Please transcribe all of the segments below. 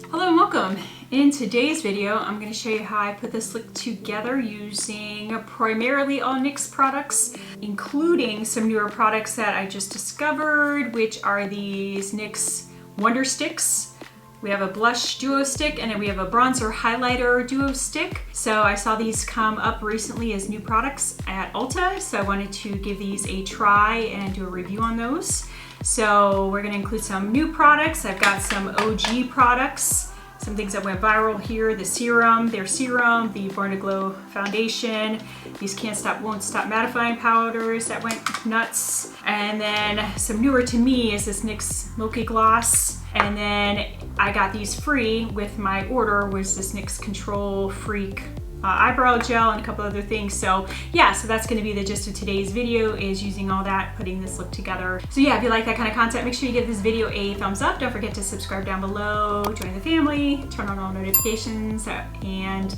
Hello and welcome. In today's video, I'm going to show you how I put this look together using primarily all NYX products, including some newer products that I just discovered, which are these NYX Wonder Sticks. We have a blush duo stick and then we have a bronzer highlighter duo stick. So I saw these come up recently as new products at Ulta, so I wanted to give these a try and do a review on those. So we're gonna include some new products. I've got some OG products, some things that went viral here, the Serum, the Born to Glow foundation, these Can't Stop Won't Stop mattifying powders that went nuts, and then some newer to me is this NYX Milky Gloss, and then I got these free with my order was this NYX Control Freak eyebrow gel and a couple other things. So yeah, so that's going to be the gist of today's video, is using all that, putting this look together. So yeah, if you like that kind of content, make sure you give this video a thumbs up. Don't forget to subscribe down below, join the family, turn on all notifications, and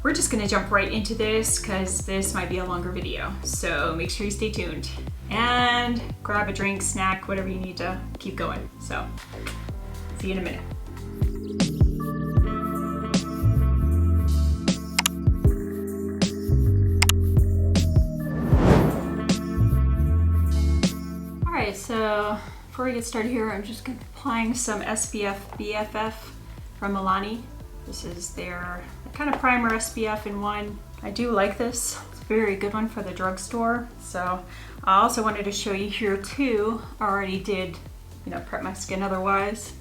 we're just going to jump right into this because this might be a longer video. So make sure you stay tuned and grab a drink, snack, whatever you need to keep going. So see you in a minute. So before we get started here, I'm just applying some SPF BFF from Milani. This is their kind of primer SPF in one. I do like this. It's a very good one for the drugstore. So I also wanted to show you here too. I already did, prep my skin otherwise.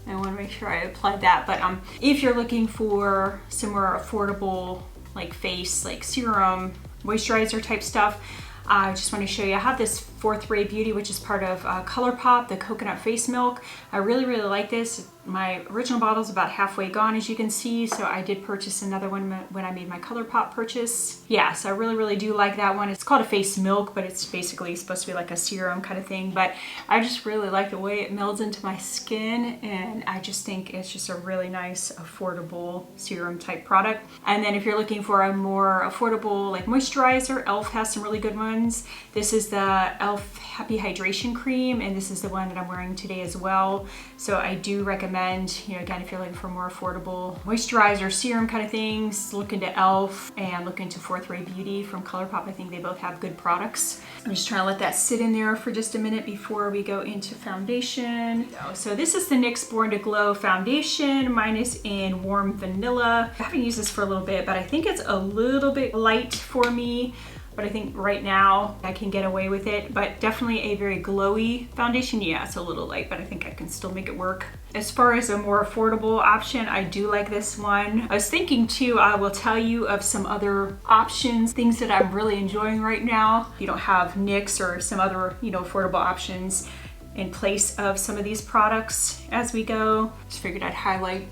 I want to make sure I applied that. But if you're looking for some more affordable like face, like serum, moisturizer type stuff, I just want to show you, I have this Fourth Ray Beauty, which is part of ColourPop, the coconut face milk. I really like this. My original bottle is about halfway gone, as you can see, so I did purchase another one when I made my ColourPop purchase. Yeah, so I really do like that one. It's called a face milk, but it's basically supposed to be like a serum kind of thing, but I just really like the way it melds into my skin, and I just think it's just a really nice, affordable serum type product. And then if you're looking for a more affordable like moisturizer, e.l.f. has some really good ones. This is the e.l.f. Happy Hydration Cream, and this is the one that I'm wearing today as well. So I do recommend, again, if you're looking for more affordable moisturizer, serum kind of things, look into e.l.f. and look into Fourth Ray Beauty from ColourPop. I think they both have good products. I'm just trying to let that sit in there for just a minute before we go into foundation. So this is the NYX Born to Glow foundation. Mine is in Warm Vanilla. I haven't used this for a little bit, but I think it's a little bit light for me. But I think right now I can get away with it, but definitely a very glowy foundation. Yeah, it's a little light, but I think I can still make it work. As far as a more affordable option, I do like this one. I was thinking too, I will tell you of some other options, things that I'm really enjoying right now. You don't have NYX or some other, affordable options in place of some of these products as we go. Just figured I'd highlight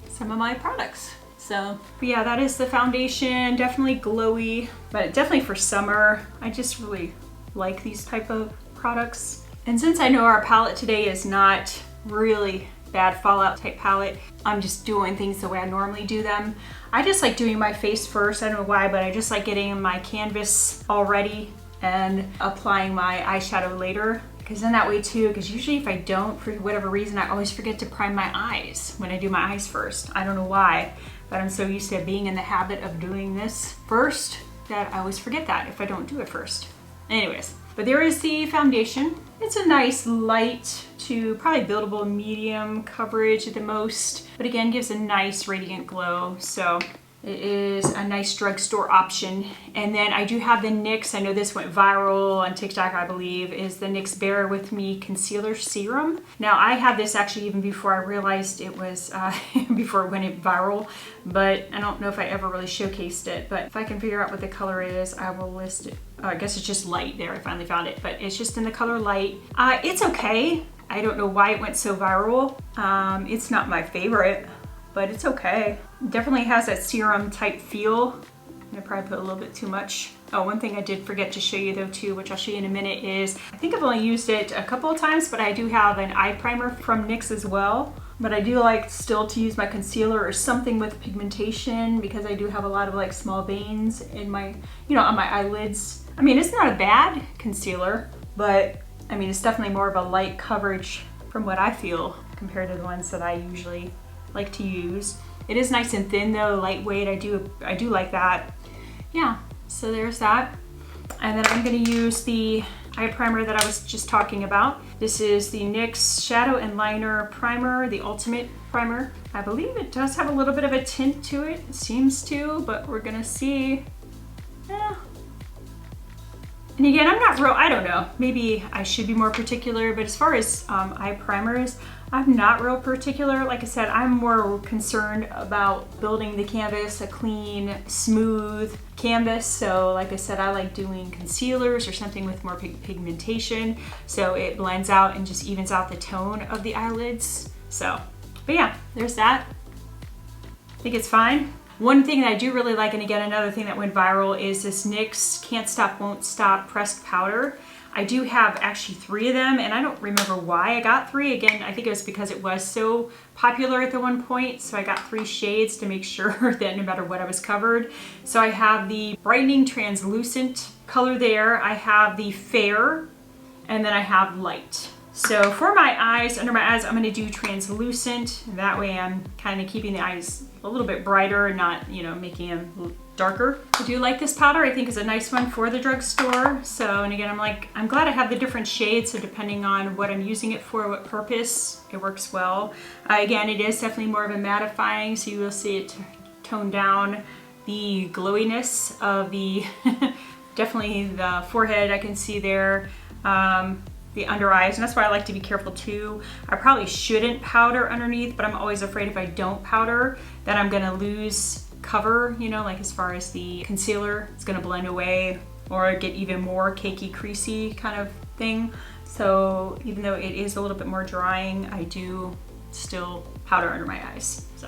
some of my products. So, but yeah, that is the foundation, definitely glowy, but definitely for summer. I just really like these type of products. And since I know our palette today is not really bad fallout type palette, I'm just doing things the way I normally do them. I just like doing my face first. I don't know why, but I just like getting my canvas all ready and applying my eyeshadow later. Because then that way too, because usually if I don't, for whatever reason, I always forget to prime my eyes when I do my eyes first. I don't know why, but I'm so used to being in the habit of doing this first that I always forget that if I don't do it first. Anyways, but there is the foundation. It's a nice light to probably buildable medium coverage at the most, but again, gives a nice radiant glow. So it is a nice drugstore option. And then I do have the NYX, I know this went viral on TikTok, I believe, is the NYX Bear With Me Concealer Serum. Now I had this actually even before I realized it was, before it went viral, but I don't know if I ever really showcased it, but if I can figure out what the color is, I will list it. Oh, I guess it's just light there, I finally found it, but it's just in the color light. It's okay. I don't know why it went so viral. It's not my favorite, but it's okay. Definitely has that serum type feel. I probably put a little bit too much. Oh, one thing I did forget to show you though too, which I'll show you in a minute, is I think I've only used it a couple of times, but I do have an eye primer from NYX as well. But I do like still to use my concealer or something with pigmentation, because I do have a lot of like small veins in my, on my eyelids. I mean, it's not a bad concealer, but I I mean, it's definitely more of a light coverage from what I feel compared to the ones that I usually like to use. It is nice and thin though, lightweight. I do like that. Yeah, so there's that. And then I'm gonna use the eye primer that I was just talking about. This is the NYX Shadow and Liner Primer, the Ultimate Primer. I believe it does have a little bit of a tint to it. It seems to, but we're gonna see. Yeah. And again, I'm not real, I don't know, maybe I should be more particular, but as far as eye primers, I'm not real particular. Like I said, I'm more concerned about building the canvas, a clean, smooth canvas. So like I said, I like doing concealers or something with more pigmentation, so it blends out and just evens out the tone of the eyelids. So, but yeah, there's that. I think it's fine. One thing that I do really like, and again, another thing that went viral, is this NYX Can't Stop Won't Stop pressed powder. I do have actually 3 of them, and I don't remember why I got 3. Again, I think it was because it was so popular at the one point, so I got 3 shades to make sure that no matter what I was covered. So I have the Brightening Translucent color there, I have the Fair, and then I have Light. So for my eyes, under my eyes, I'm gonna do translucent. That way I'm kind of keeping the eyes a little bit brighter and not, you know, making them darker. I do like this powder. I think it's a nice one for the drugstore. So, and again, I'm glad I have the different shades. So depending on what I'm using it for, what purpose, it works well. Again, it is definitely more of a mattifying, so you will see it tone down the glowiness of the, definitely the forehead I can see there. The under eyes, and that's why I like to be careful too. I probably shouldn't powder underneath, but I'm always afraid if I don't powder that I'm gonna lose cover, you know, like as far as the concealer, it's gonna blend away or get even more cakey, creasy kind of thing. So even though it is a little bit more drying, I do still powder under my eyes. So,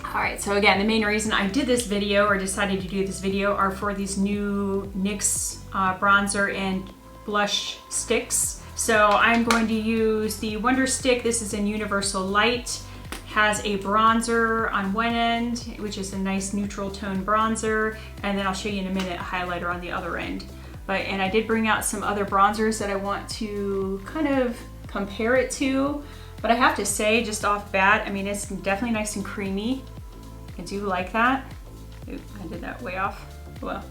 all right, so again, the main reason I did this video or decided to do this video are for these new NYX bronzer and blush sticks. So I'm going to use the Wonder Stick. This is in Universal Light. Has a bronzer on one end, which is a nice neutral tone bronzer. And then I'll show you in a minute a highlighter on the other end. And I did bring out some other bronzers that I want to kind of compare it to. But I have to say, just off bat, I mean, it's definitely nice and creamy. I do like that. Oop, I did that way off. Well.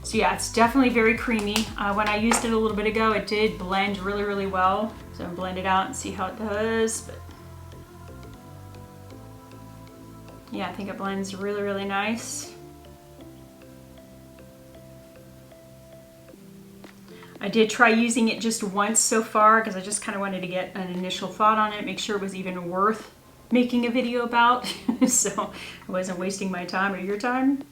So yeah, it's definitely very creamy. When I used it a little bit ago, it did blend really, really well. So I'm blend it out and see how it does. But yeah, I think it blends really, really nice. I did try using it just once so far because I just kind of wanted to get an initial thought on it, make sure it was even worth making a video about. So I wasn't wasting my time or your time.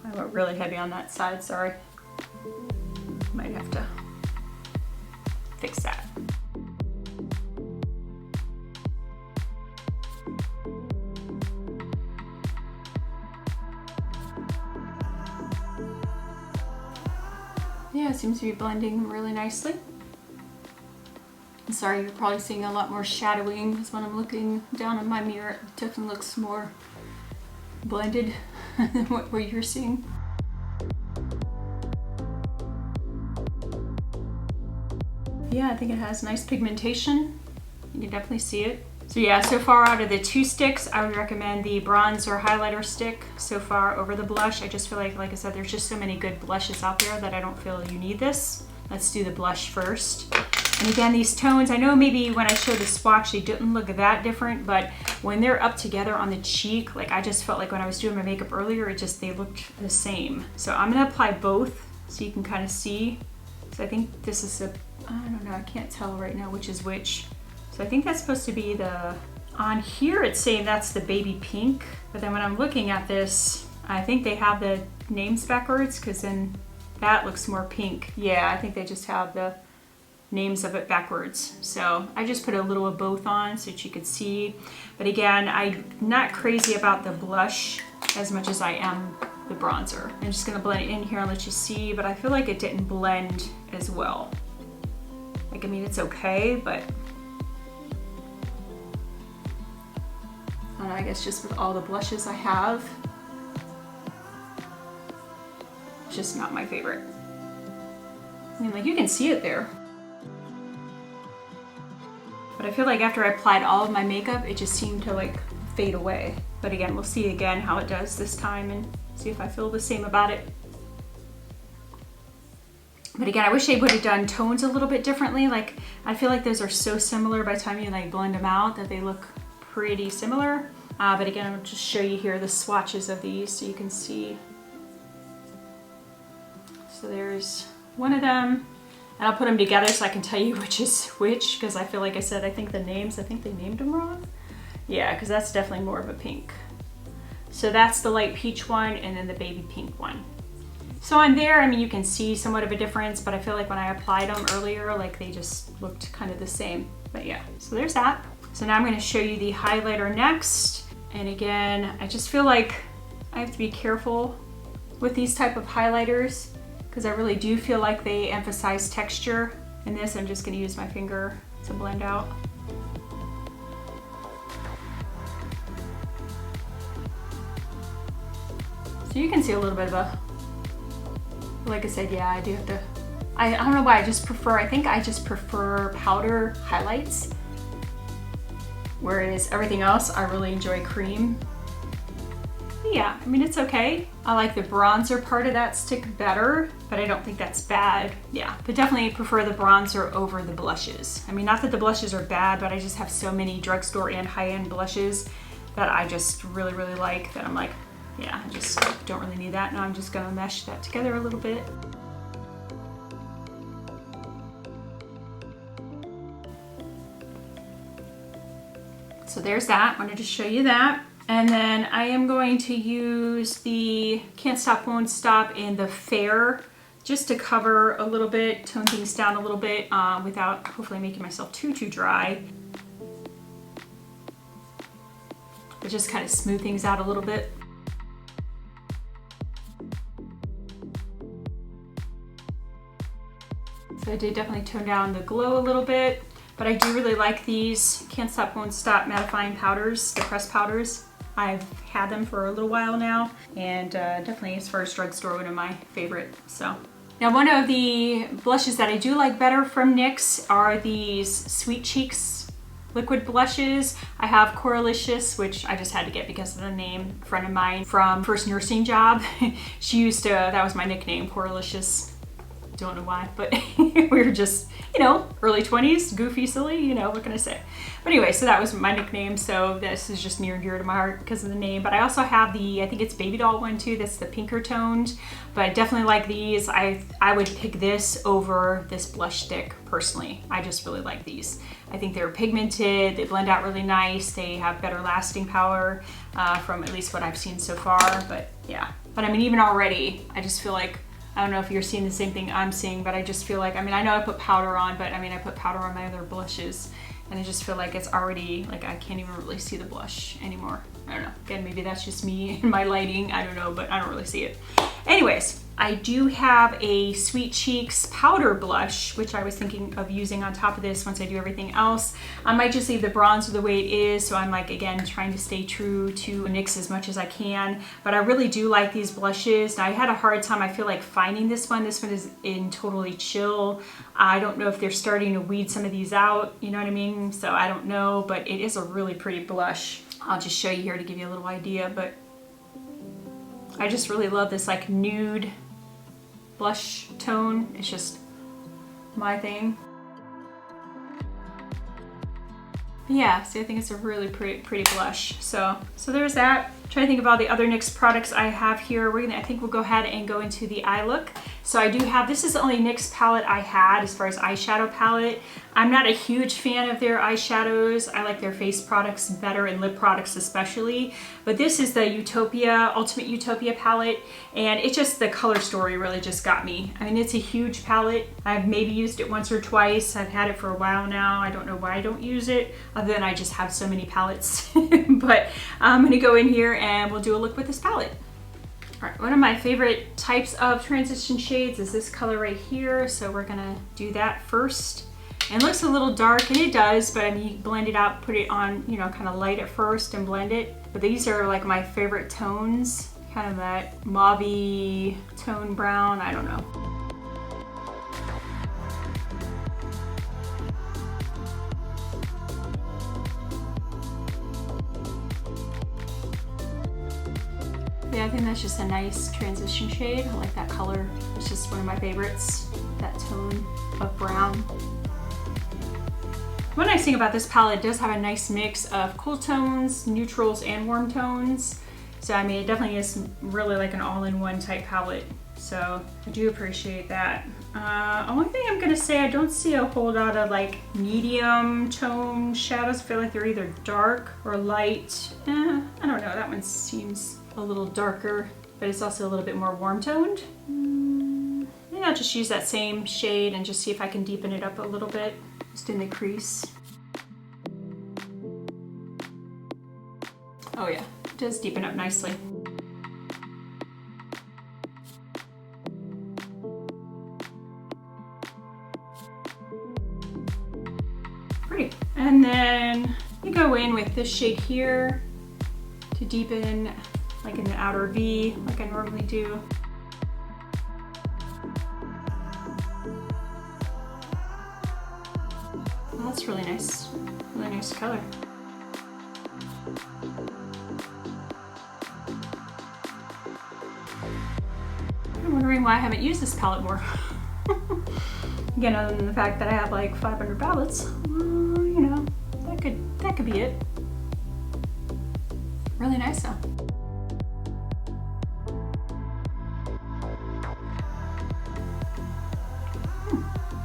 I went really heavy on that side, sorry. Might have to fix that. Yeah, it seems to be blending really nicely. I'm sorry, you're probably seeing a lot more shadowing because when I'm looking down on my mirror, it definitely looks more blended than what you're seeing. Yeah, I think it has nice pigmentation. You can definitely see it. So yeah, so far out of the 2 sticks, I would recommend the bronzer highlighter stick so far over the blush. I just feel like I said, there's just so many good blushes out there that I don't feel you need this. Let's do the blush first. And again, these tones, I know maybe when I showed the swatch, they didn't look that different, but when they're up together on the cheek, like I just felt like when I was doing my makeup earlier, they looked the same. So I'm gonna apply both so you can kind of see. So I think this is I don't know, I can't tell right now which is which. So I think that's supposed to be on here it's saying that's the baby pink, but then when I'm looking at this, I think they have the names backwards because then that looks more pink. Yeah, I think they just have the names of it backwards. So I just put a little of both on so that you could see. But again, I'm not crazy about the blush as much as I am the bronzer. I'm just gonna blend it in here and let you see, but I feel like it didn't blend as well. Like, I mean, it's okay, but I don't know, I guess just with all the blushes I have, it's just not my favorite. I mean, like, you can see it there. But I feel like after I applied all of my makeup, it just seemed to like fade away. But again, we'll see again how it does this time and see if I feel the same about it. But again, I wish they would have done tones a little bit differently. Like, I feel like those are so similar by the time you like blend them out that they look pretty similar. But again, I'll just show you here the swatches of these so you can see. So there's one of them, and I'll put them together so I can tell you which is which, because I feel like I said, I think the names, I think they named them wrong. Yeah, because that's definitely more of a pink. So that's the light peach one, and then the baby pink one. So on there, I mean, you can see somewhat of a difference, but I feel like when I applied them earlier, like they just looked kind of the same. But yeah, so there's that. So now I'm going to show you the highlighter next. And again, I just feel like I have to be careful with these type of highlighters because I really do feel like they emphasize texture. In this, I'm just going to use my finger to blend out. So you can see a little bit of a, like I said, yeah, I do have to, I don't know why, I just prefer, I think I just prefer powder highlights. Whereas everything else, I really enjoy cream. But yeah, I mean, it's okay. I like the bronzer part of that stick better, but I don't think that's bad. Yeah, but definitely prefer the bronzer over the blushes. I mean, not that the blushes are bad, but I just have so many drugstore and high-end blushes that I just really, really like that I'm like, yeah, I just don't really need that. Now I'm just gonna mesh that together a little bit. So there's that, wanted to show you that. And then I am going to use the Can't Stop, Won't Stop in the Fair just to cover a little bit, tone things down a little bit without hopefully making myself too dry. But just kind of smooth things out a little bit. So I did definitely tone down the glow a little bit. But I do really like these Can't Stop, Won't Stop mattifying powders, the pressed powders. I've had them for a little while now, and definitely as far as drugstore, one of my favorite. So now one of the blushes that I do like better from NYX are these Sweet Cheeks liquid blushes. I have Coralicious, which I just had to get because of the name. A friend of mine from first nursing job, she used to, that was my nickname, Coralicious. Don't know why, but we were just, you know, early 20s, goofy, silly, you know, what can I say? But anyway, so that was my nickname, so this is just near and dear to my heart because of the name. But I also have the, I think it's Baby Doll one too, that's the pinker toned, but I definitely like these. I would pick this over this blush stick personally. I just really like these. I think they're pigmented, they blend out really nice, they have better lasting power from at least what I've seen so far, but yeah. But I mean, even already, I just feel like, I don't know if you're seeing the same thing I'm seeing, but I just feel like, I mean, I know I put powder on, but I mean, I put powder on my other blushes, and I just feel like it's already, like, I can't even really see the blush anymore. I don't know. Again, maybe that's just me and my lighting. I don't know, but I don't really see it. Anyways, I do have a Sweet Cheeks powder blush, which I was thinking of using on top of this once I do everything else. I might just leave the bronzer the way it is, so I'm like, again, trying to stay true to NYX as much as I can, but I really do like these blushes. Now, I had a hard time, I feel like, finding this one. This one is in Totally Chill. I don't know if they're starting to weed some of these out, you know what I mean? So I don't know, but it is a really pretty blush. I'll just show you here to give you a little idea, but I just really love this like nude blush tone. It's just my thing. But yeah, so I think it's a really pretty blush. So there's that. Trying to think of all the other NYX products I have here. I think we'll go ahead and go into the eye look. So I do have, this is the only NYX palette I had as far as eyeshadow palette. I'm not a huge fan of their eyeshadows. I like their face products better and lip products especially. But this is the Utopia, Ultimate Utopia palette. And it's just, the color story really just got me. I mean, it's a huge palette. I've maybe used it once or twice. I've had it for a while now. I don't know why I don't use it, other than I just have so many palettes. But I'm gonna go in here and we'll do a look with this palette. All right, one of my favorite types of transition shades is this color right here. So we're gonna do that first. And it looks a little dark, and it does, but I mean, you blend it out, put it on, you know, kind of light at first and blend it. But these are like my favorite tones, kind of that mauve-y tone brown, I don't know. Yeah, I think that's just a nice transition shade. I like that color. It's just one of my favorites, that tone of brown. One nice thing about this palette, it does have a nice mix of cool tones, neutrals, and warm tones. So I mean, it definitely is really like an all-in-one type palette. So I do appreciate that. Only thing I'm gonna say, I don't see a whole lot of like medium tone shadows. I feel like they're either dark or light. I don't know, that one seems a little darker, but it's also a little bit more warm toned. Maybe I'll just use that same shade and just see if I can deepen it up a little bit, just in the crease. Oh yeah, it does deepen up nicely. Pretty. And then you go in with this shade here to deepen like in the outer V, like I normally do. Well, that's really nice color. I'm wondering why I haven't used this palette more. Again, other than the fact that I have like 500 palettes, you know, that could be it. Really nice though.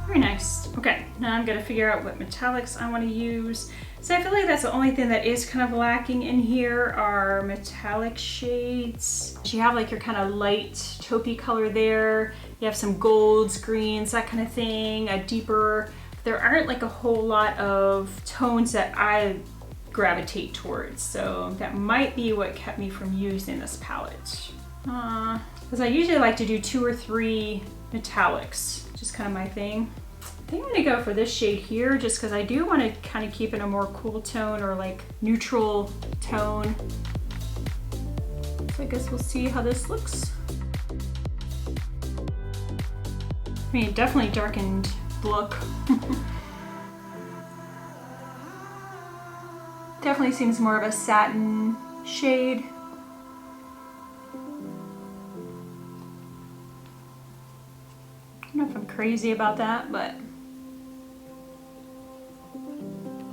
Very nice. Okay, now I'm gonna figure out what metallics I want to use. So I feel like that's the only thing that is kind of lacking in here are metallic shades. You have like your kind of light taupey color there. You have some golds, greens, that kind of thing, a deeper. There aren't like a whole lot of tones that I gravitate towards. So that might be what kept me from using this palette. Because I usually like to do 2 or 3 metallics, just kind of my thing. I think I'm gonna go for this shade here just because I do want to kind of keep it a more cool tone or like neutral tone. So I guess we'll see how this looks. I mean, definitely darkened look. Definitely seems more of a satin shade. I don't know if I'm crazy about that, but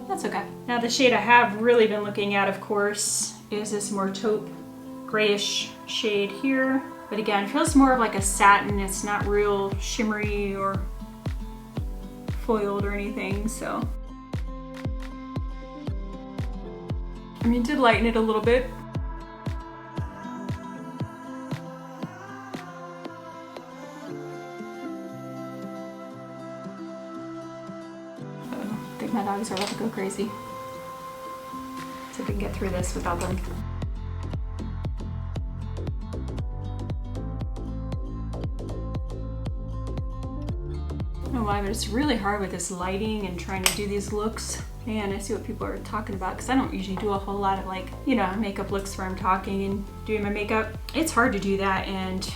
that's okay. Now the shade I have really been looking at, of course, is this more taupe grayish shade here. But again, it feels more of like a satin. It's not real shimmery or foiled or anything, so. I mean, it did lighten it a little bit. I think my dogs are about to go crazy. So we can get through this without them. I don't know why, but it's really hard with this lighting and trying to do these looks. Man, I see what people are talking about because I don't usually do a whole lot of like, you know, makeup looks where I'm talking and doing my makeup. It's hard to do that and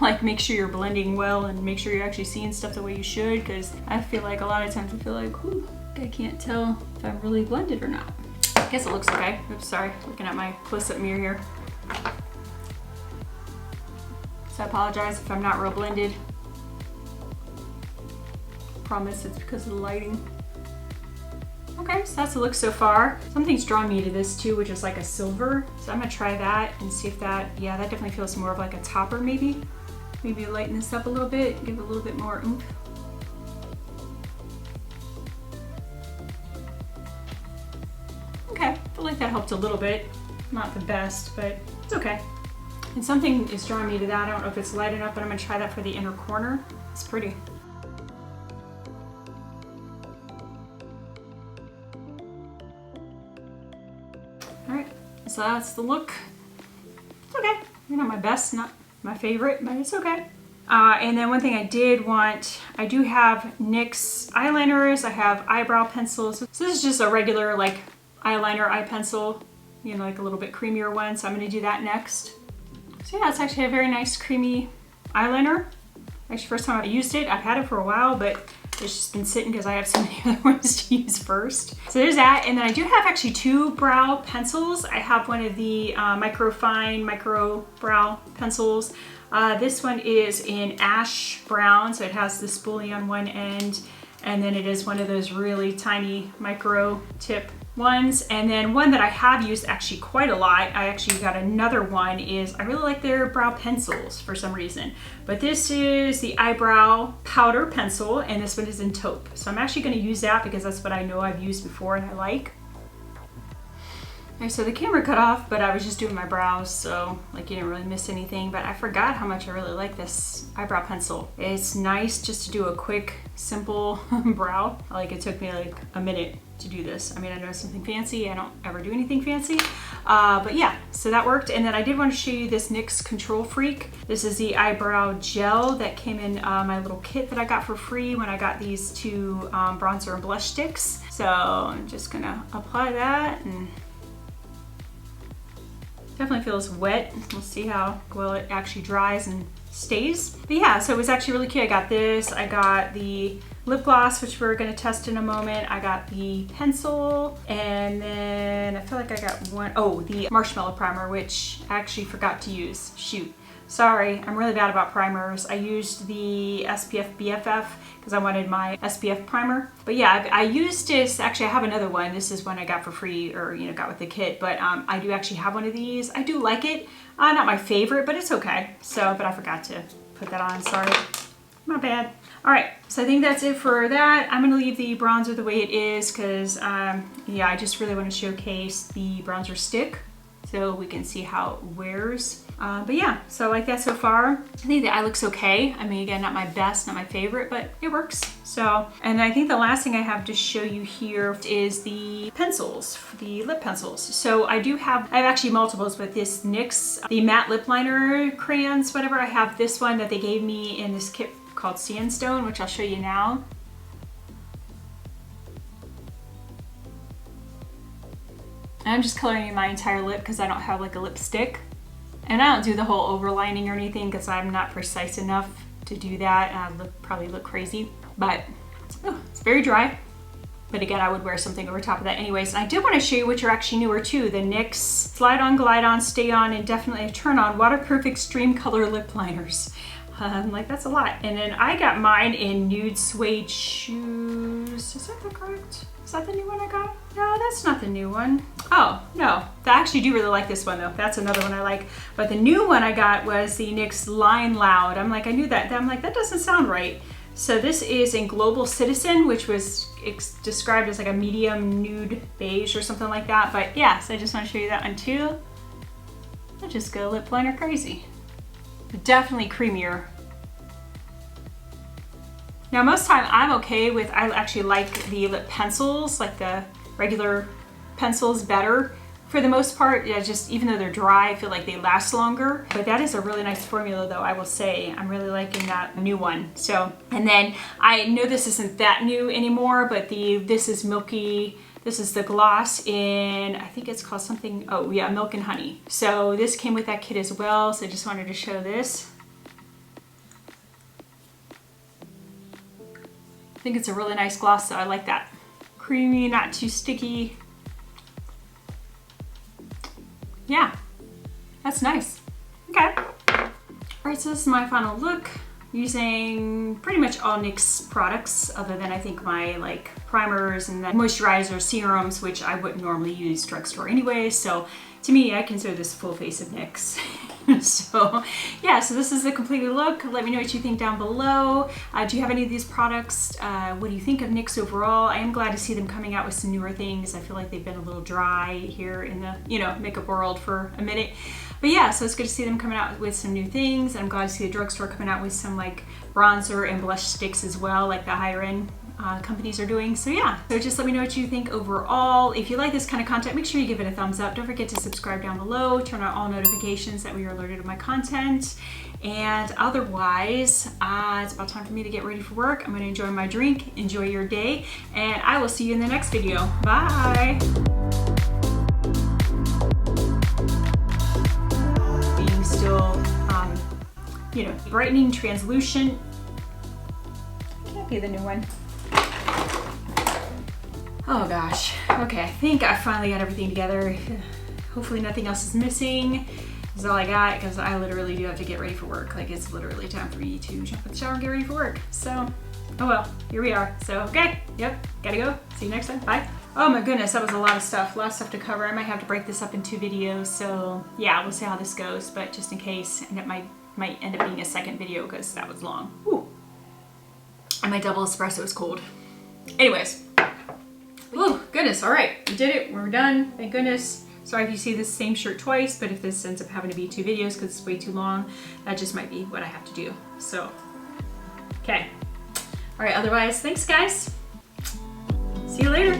like make sure you're blending well and make sure you're actually seeing stuff the way you should, because I feel like a lot of times I feel like, whew, I can't tell if I'm really blended or not. I guess it looks okay. Oops, sorry, looking at my close-up mirror here. So I apologize if I'm not real blended. Promise it's because of the lighting. Okay, so that's the look so far. Something's drawn me to this too, which is like a silver. So I'm gonna try that and see if that, yeah, that definitely feels more of like a topper maybe. Maybe lighten this up a little bit, give it a little bit more oomph. Okay, I feel like that helped a little bit. Not the best, but it's okay. And something is drawing me to that. I don't know if it's light enough, but I'm gonna try that for the inner corner. It's pretty. So that's the look. It's okay. You know, my best, not my favorite, but it's okay. And then one thing I did want, I do have NYX eyeliners. I have eyebrow pencils. So this is just a regular like eyeliner, eye pencil, you know, like a little bit creamier one. So I'm gonna do that next. So yeah, it's actually a very nice creamy eyeliner. Actually, first time I used it. I've had it for a while, but It's just been sitting because I have so many other ones to use first. So there's that. And then I do have actually 2 brow pencils. I have one of the micro brow pencils. This one is in ash brown, so it has the spoolie on one end, and then it is one of those really tiny micro tip ones. And then one that I have used actually quite a lot, I actually got another one, is I really like their brow pencils for some reason. But this is the eyebrow powder pencil, and this one is in taupe. So I'm actually going to use that because that's what I know I've used before and I like. Okay, so the camera cut off, but I was just doing my brows, so like you didn't really miss anything, but I forgot how much I really like this eyebrow pencil. It's nice just to do a quick, simple brow. Like it took me like a minute to do this. I mean, I know something fancy, I don't ever do anything fancy, but yeah, so that worked. And then I did want to show you this NYX Control Freak. This is the eyebrow gel that came in my little kit that I got for free when I got these 2 bronzer and blush sticks. So I'm just gonna apply that, and definitely feels wet. We'll see how well it actually dries and stays. But yeah, so it was actually really cute. I got this, I got the lip gloss, which we're gonna test in a moment. I got the pencil, and then I feel like I got the marshmallow primer, which I actually forgot to use. Shoot. Sorry, I'm really bad about primers. I used the SPF BFF because I wanted my SPF primer. But yeah, I used this, actually I have another one. This is one I got for free, or got with the kit, but I do actually have one of these. I do like it. Not my favorite, but it's okay. So, but I forgot to put that on, sorry. My bad. All right, so I think that's it for that. I'm gonna leave the bronzer the way it is because yeah, I just really want to showcase the bronzer stick so we can see how it wears. But yeah, so I like that so far. I think the eye looks okay. I mean, again, not my best, not my favorite, but it works. So, and I think the last thing I have to show you here is the pencils, the lip pencils. So I have actually multiples, but this NYX, the matte lip liner crayons, whatever, I have this one that they gave me in this kit called SANDSTORM, which I'll show you now. I'm just coloring my entire lip because I don't have like a lipstick. And I don't do the whole overlining or anything because I'm not precise enough to do that. And I probably look crazy, but it's very dry. But again, I would wear something over top of that anyways. And I did want to show you which are actually newer too. The NYX Slide On, Glide On, Stay On, and Definitely Turn On Waterproof Extreme Color Lip Liners. Like that's a lot. And then I got mine in Nude Suede Shoes. Is that correct? Is that the new one I got? No, that's not the new one. Oh, no. I actually do really like this one though. That's another one I like. But the new one I got was the NYX Line Loud. I'm like, I knew that. I'm like, that doesn't sound right. So this is in Global Citizen, which was described as like a medium nude beige or something like that. But yeah, so I just want to show you that one too. I'll just go lip liner crazy. Definitely creamier. Now most time I'm okay with, I actually like the lip pencils, like the regular pencils better. For the most part, yeah, just even though they're dry, I feel like they last longer. But that is a really nice formula though, I will say. I'm really liking that new one. So, and then I know this isn't that new anymore, but this is Milky, this is the gloss in, I think it's called something, oh yeah, Milk and Honey. So this came with that kit as well, so I just wanted to show this. I think it's a really nice gloss, so I like that. Creamy, not too sticky. Yeah, that's nice. Okay. All right, so this is my final look using pretty much all NYX products other than I think my like primers and moisturizer serums, which I wouldn't normally use drugstore anyway. So to me, I consider this full face of NYX. So yeah, so this is the completed look. Let me know what you think down below. Do you have any of these products? What do you think of NYX overall? I am glad to see them coming out with some newer things. I feel like they've been a little dry here in the makeup world for a minute. But yeah, so it's good to see them coming out with some new things. I'm glad to see the drugstore coming out with some like bronzer and blush sticks as well, like the higher end companies are doing. So yeah, so just let me know what you think overall. If you like this kind of content, make sure you give it a thumbs up. Don't forget to subscribe down below, turn on all notifications that way you're alerted of my content. And otherwise, it's about time for me to get ready for work. I'm gonna enjoy my drink, enjoy your day, and I will see you in the next video. Bye. Being still, brightening, translucent. Can't be the new one. Oh gosh. Okay, I think I finally got everything together. Hopefully nothing else is missing. This is all I got because I literally do have to get ready for work. Like it's literally time for me to jump in the shower and get ready for work. So, oh well, here we are. So, okay, yep, gotta go. See you next time, bye. Oh my goodness, that was a lot of stuff to cover. I might have to break this up in 2 videos. So yeah, we'll see how this goes, but just in case, and it might end up being a second video because that was long. Ooh. And my double espresso is cold. Anyways. Oh, goodness. All right. We did it. We're done. Thank goodness. Sorry if you see this same shirt twice, but if this ends up having to be 2 videos because it's way too long, that just might be what I have to do. So, okay. All right. Otherwise, thanks, guys. See you later.